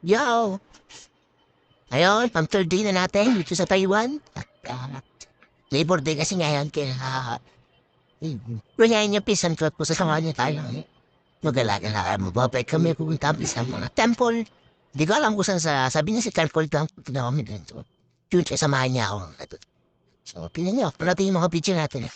Yo! Ayun, pang third day na natin dito sa Taiwan. At Labor Day kasi ngayon, kaya kunyain niya pisan ko sa sama niya tayo. Magala-gala, mababay kami pupunta sa mga temple. Hindi ko alam kung saan sabi niya si temple temple namin dito. Yun, siya samahan niya ako. So, pinan niyo, natin yung mga picture natin.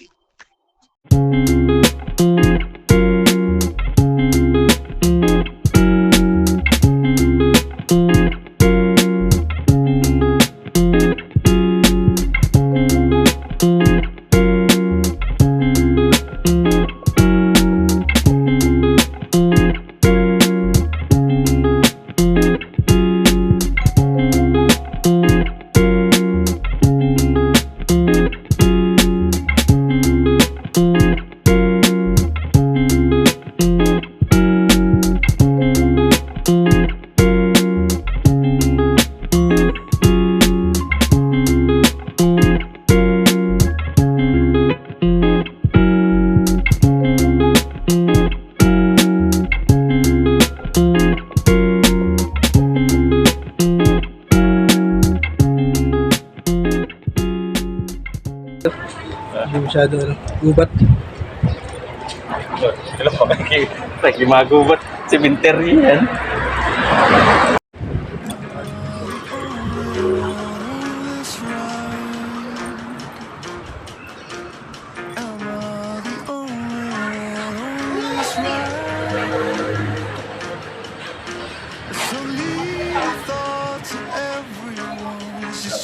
Hindi masyado gubat. Alam ko, nakimagubat cemetery yan.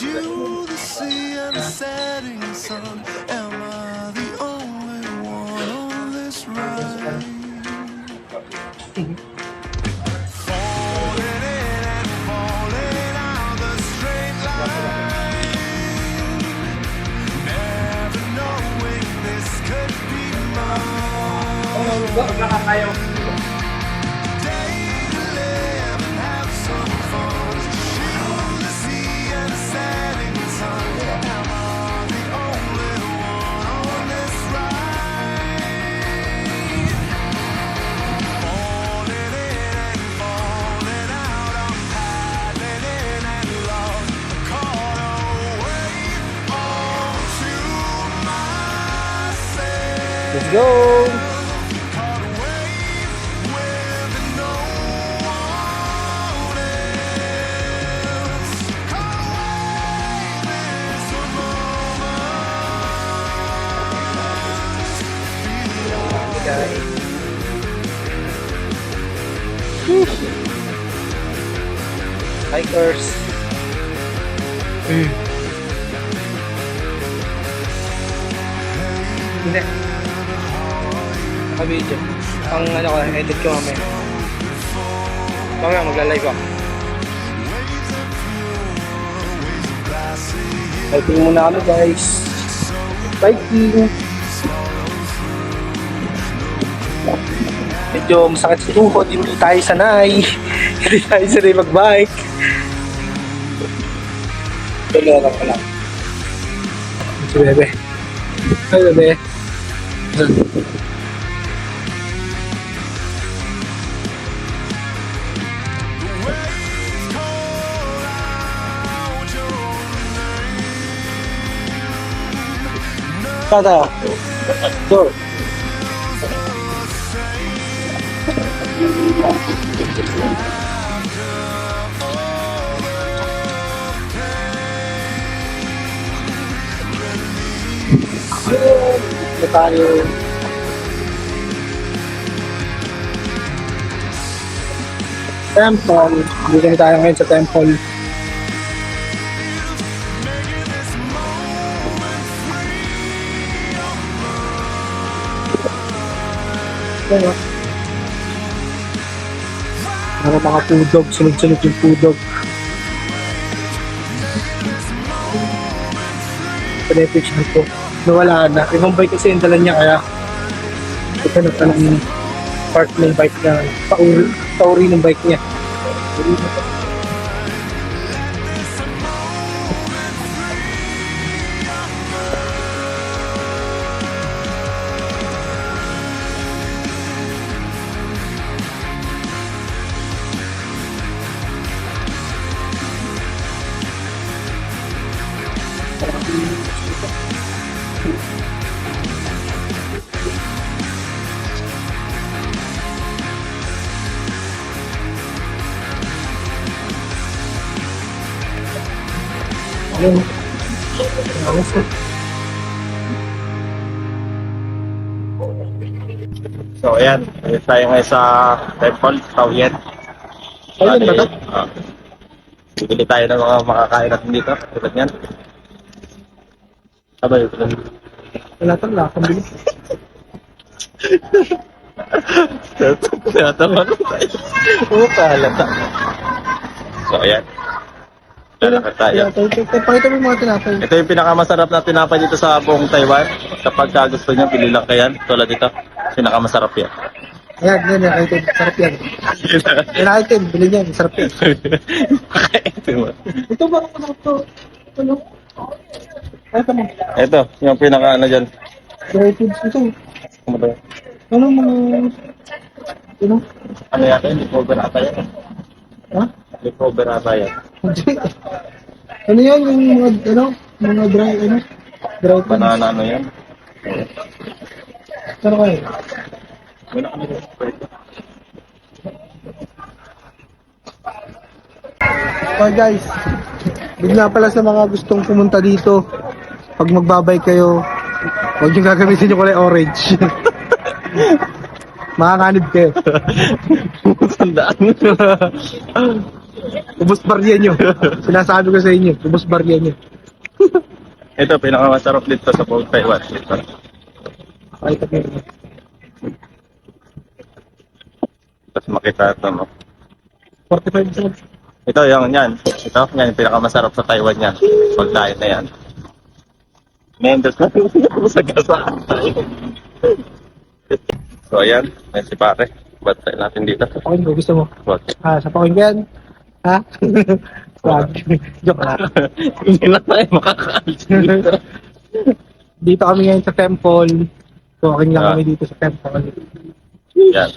You, the sea, and the setting sun. Am I the only one on this ride? Falling in and falling out the straight line. Never knowing this could be mine. Day to live and have some fun. You, the sea, and the setting sun. Am I the only one on this ride? Falling in and falling out, I'm paddling in and lost, caught away all to myself. Let's go! Caught away with no one else. Caught away this Hikers. Hindi. Naka-video. Ang ano ko, edit ko mamaya. Mamaya magla-live ako. Hiking muna kami guys. Hiking. Medyo masakit sa tuhod, hindi tayo sanay. Hindi tayo sanay mag-bike. Tulungan ko lang. Si Bebe. Hi Bebe. Tata. Go. Ito tayo. Temple. Hindi kami tayo ngayon sa temple. Ano? Ano mga pudog, sunod-sunod yung pudog. Pinipicture ko. Nawala na. Ibang bike kasi yung dala niya kaya ito na palang part ng bike niya. Pauri ng bike niya. Yun. Ayos ko. So, ayan. Ayan tayo ngayon sa Temple, Taoyuan. Ayun ba ito? Bibili tayo ng mga makakain natin dito. Tulad yan. Sabay, tulad. Wala ito, wala akong bili. Tinatawa ko tayo. Oo, kalata. So, ayan. Lalakad tayo. Pakita mo yung mga tinapay. Ito yung pinakamasarap na tinapay dito sa buong Taiwan. Kapag gusto nyo, pili lang kayan. Tulad dito. Pinakamasarap yan. Ayan, yan, yung item. Sarap yan. Yung item, bilhin yan. Sarap yan. Ito mo. Ito ba? Ano? Ay, ito mo. Ito, yung pinaka ano dyan. Dry foods ito. Ano ba? Ano mga... Ano? Ano yata yun? Lipover ata yan. Ha? Lipover ata yan. Hindi. Ano yan? Yung mga, ano? Mga dry, ano? Dry foods. Banana ano yan? Ano kayo? Wala kami dito. Okay guys, bigla pala sa mga gustong pumunta dito, pag magbabay kayo, huwag nyo gagamitin yung kulay orange. Makakanib kayo. Sandaan. Ubus barya nyo. Sinasabi ko sa inyo, ubus barya nyo. Ito, pinakamasarap dito sa buong Taiwan. Ito. Okay, ito kayo. Tapos makita ito, no? 45 cents. Ito, yung yan. Ito, yan yung pinakamasarap sa Taiwan yan. Pagkain na yan. Mendes na sa gasaan. So, ayan. Yan si pare. Ba't tayo natin dito? Pakoy mo, gusto mo? Wag. Sa pakoy yan? Ha? Wag. Joke lang. Hindi na tayo makakaalis dito. Dito kami ngayon sa temple. Walking lang Ah. kami dito sa temple. Yan.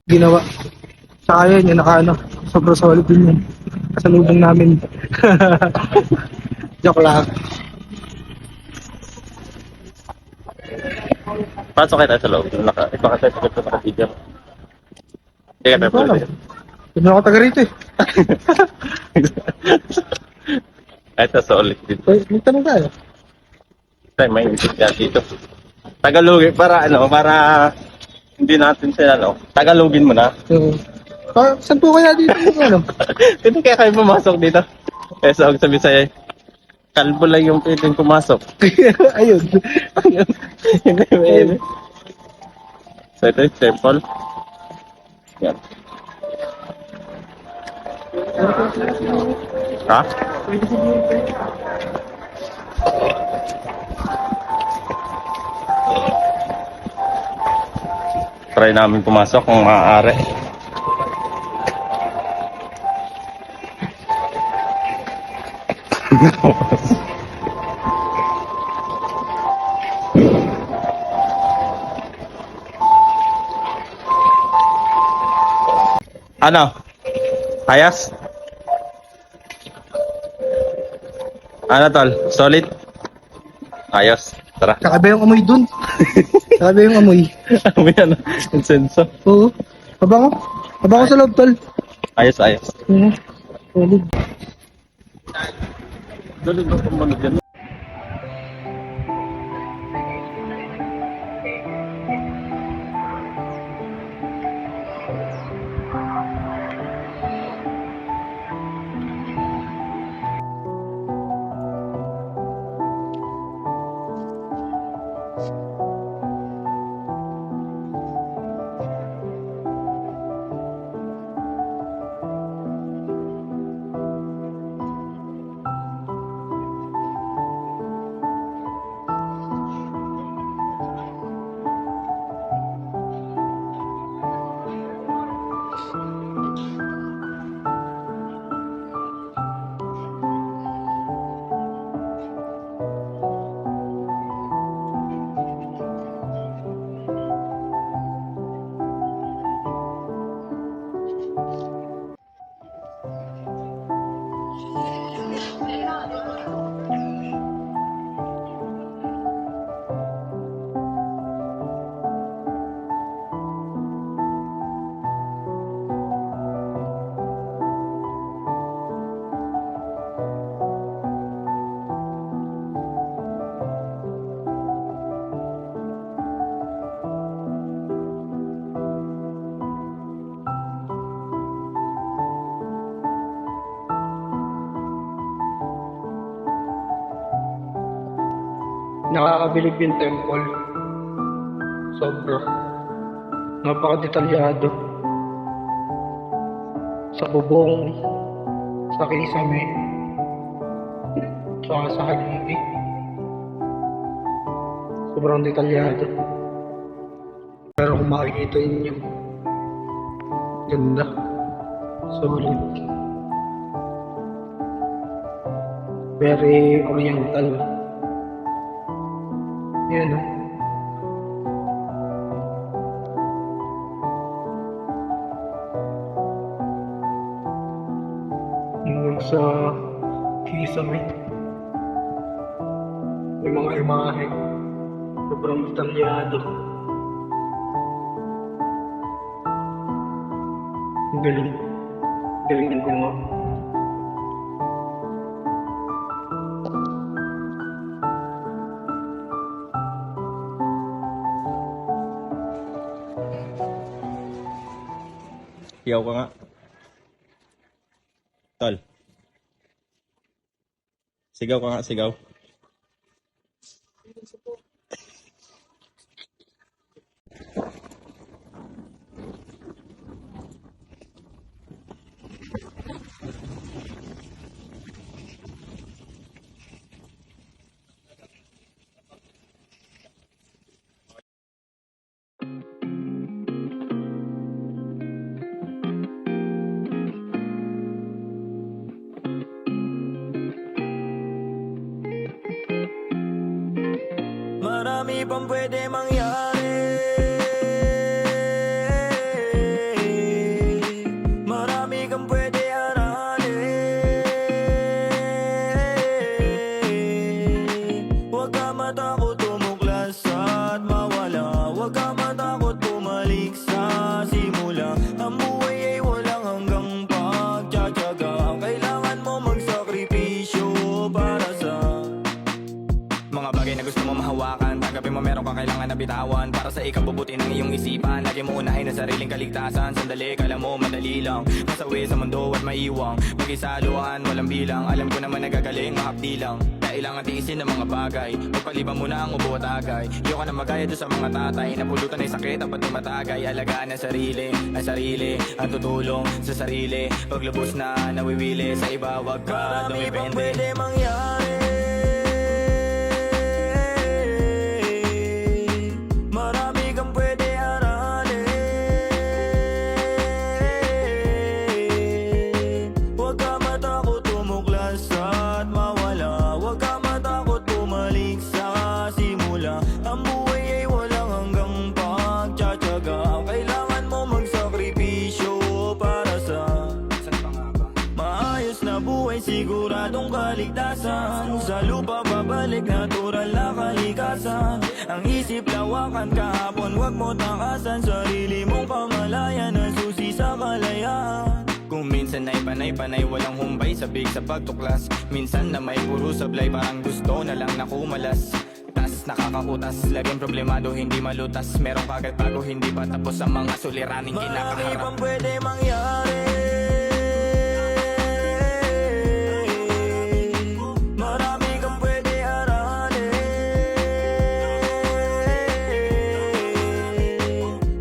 Ginawa. Saka yun, yung naka ano, sobrang solid din yun. Kasalubong namin. Joke lang. Pasok kayo tayo sa loob. Ito ka tayo sa loob sa video. Hindi ka tayo Hindi ko alam. pwede. Hindi na ako taga rito eh. Ito, solid din. Magtanong tayo. Tayo, may intindihan dito. Tagalogin, para ano, para hindi natin sila, no? Tagalogin mo na. So, saan po kaya dito yung ano? Hindi kaya kayo pumasok dito. Eh, so, sabi sa'yo, kalbo lang yung pwedeng pumasok. Ayun. Hindi, may So, ito yung temple. Yan. Ha? Try namin pumasok kung maaari. Ano? Ayas? Ano tol? Solid? Ayos. Tara. Kakaba yung amoy dun. Kakaba yung amoy. Ano yan? Insenso. Oo. Abango. Abango sa loob, tol. Ayos, ayos. Solid. Solid ba kumunod yan? Nakakabilib yung temple. Sobra. Napaka-detalyado. Sa bubong, sa kisame, tsaka sa haligi. Sobrang detalyado. Pero kung makikita yun yung ganda. Solid. Very oriental. Yan o. Hanggang sa kisame. May mga imahe. Sobrang detalyado. Ang galing. Galing ko nga. Sigaw ka nga. Tol. Sigaw ka nga, sigaw. Marami pang pwede mangyari. Marami kang pwede aralin. Huwag ka matakot tumuklas at mawala. Huwag ka matakot bumalik sa simula. Ang buhay ay walang hanggang pagtsatsaga. Ang kailangan mo magsakripisyo para sa mga bagay na gusto mo mahawakan. Tanggapin mo meron kang kailangan na bitawan. Para sa ikabubuti ng iyong isipan. Lagi mo unahin ang sariling kaligtasan. Sandali, kala mo madali lang masawi sa mundo at maiwang. Mag-isa luhan, walang bilang. Alam ko naman nagagaling, mahapdi lang. Kailangan tiisin ng mga bagay. Magpaliban mo na ang ubo at agay. Iyo ka na magaya doon sa mga tatay. Napulutan ay sakit ang pati matagay. Alagaan ang sarili ang tutulong sa sarili. Paglubos na nawiwili sa iba, wag ka dumipende. Marami pang pwede mangyari. Marami kang pwede aralin. Huwag ka matakot tumuklas at mawala. Huwag ka matakot bumalik sa simula. Ang buhay ay walang hanggang pagtsatsaga. Ang kailangan mo magsakripisyo para sa maayos na buhay, siguradong kaligtasan. Sa lupa babalik, natural na kalikasan. Ang isip lawakan kahapon, wag mo takasan. Sarili mong kamalayan na susi sa kalayaan. Kung minsan ay panay-panay, walang humbay, sabik sa pagtuklas. Minsan na may puro sablay, parang gusto na lang na kumalas. Tas nakakakutas, laging problemado, hindi malutas. Meron kagad bago, hindi pa tapos ang mga suliraning kinakaharap. Marami pang pwede mangyari. Marami kang pwede aralin.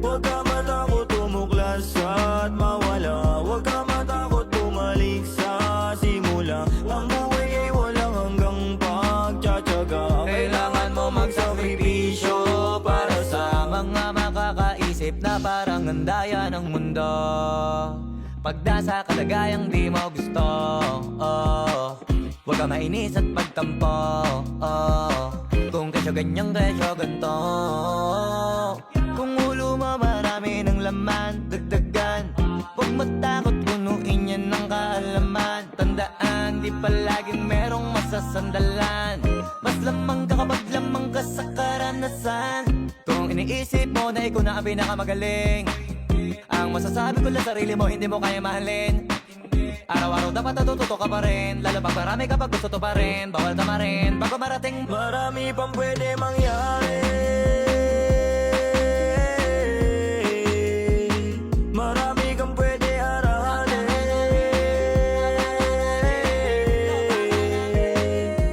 Huwag ka matakot tumuklas at mawala. Huwag ka matakot bumalik sa simula. Ang buhay ay walang hanggang pagtsatsaga. Kailangan mo magsakripisyo para sa mga makakaisip na parang andaya ng mundo. Pagdasa kalagayang di mo gusto, huwag ka mainis at pagtampo, kung kesyo ganyang kesyo ganto. Kung ulo mo marami ng laman, dagdagan. Huwag matakot, punuin yan ng kaalaman. Tandaan, di palaging merong masasandalan. Mas lamang ka kapag lamang ka sa karanasan. Kung iniisip mo na ikaw na ang pinakamagaling, ang masasabi ko lang, sarili mo hindi mo kaya mahalin. Araw-araw dapat natututo ka pa rin. Lalo pag marami kapag gusto to pa rin. Bawal tamarin bago marating. Marami pang pwede mangyari. Marami kang pwede aralin.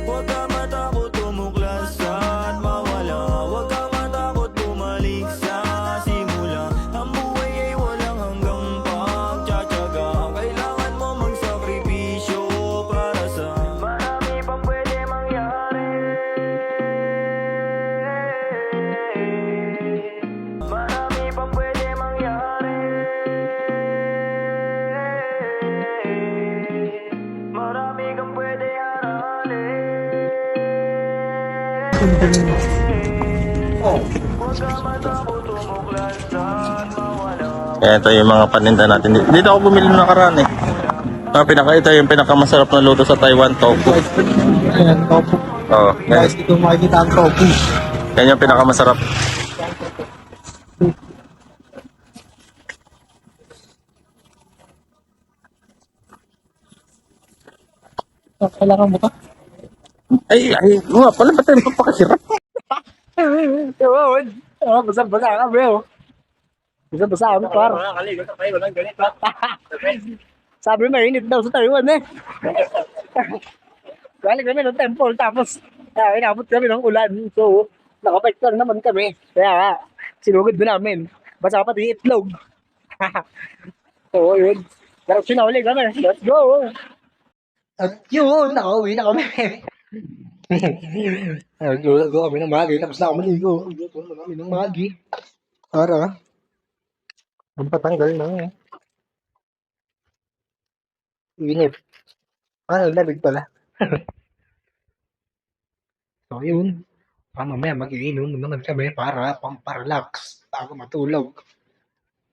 Huwag ka matakot tumuklas at Kaya ito yung mga paninda natin. Dito ako bumili ng nakaraan eh. Ito yung pinakamasarap na luto sa Taiwan, tofu. Ayan, tofu. Oo, Guys, dito makikita ang tofu. yan yung pinakamasarap. Kailangan mo ka? Nga pala, ba't tayo magpapakasirap? Ewan. Basa-basa ka, bro. Basa-basa kami, par. Sabi mainit daw sa Taiwan, eh. Galing kami ng temple, tapos inabot kami ng ulan. So, nakapekto naman kami. Kaya nga, sinugod na namin. Basa pati itlog. Oo, yun. Pero sinahuli kami. Let's go! At yun, nakauwi na kami. Nagluto kami ng magi, tapos na kami maligo. Nagluto na kami ng magi. Para, ang patanggal na eh. Inip. Lamig pala. So, yun. Mamaya mag-iinom naman kami para pamparelax bago matulog.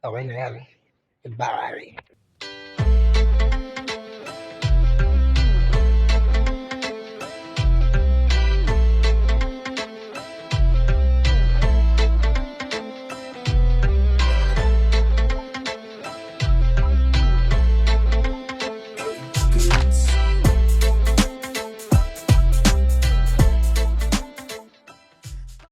Okay na yan. Goodbye.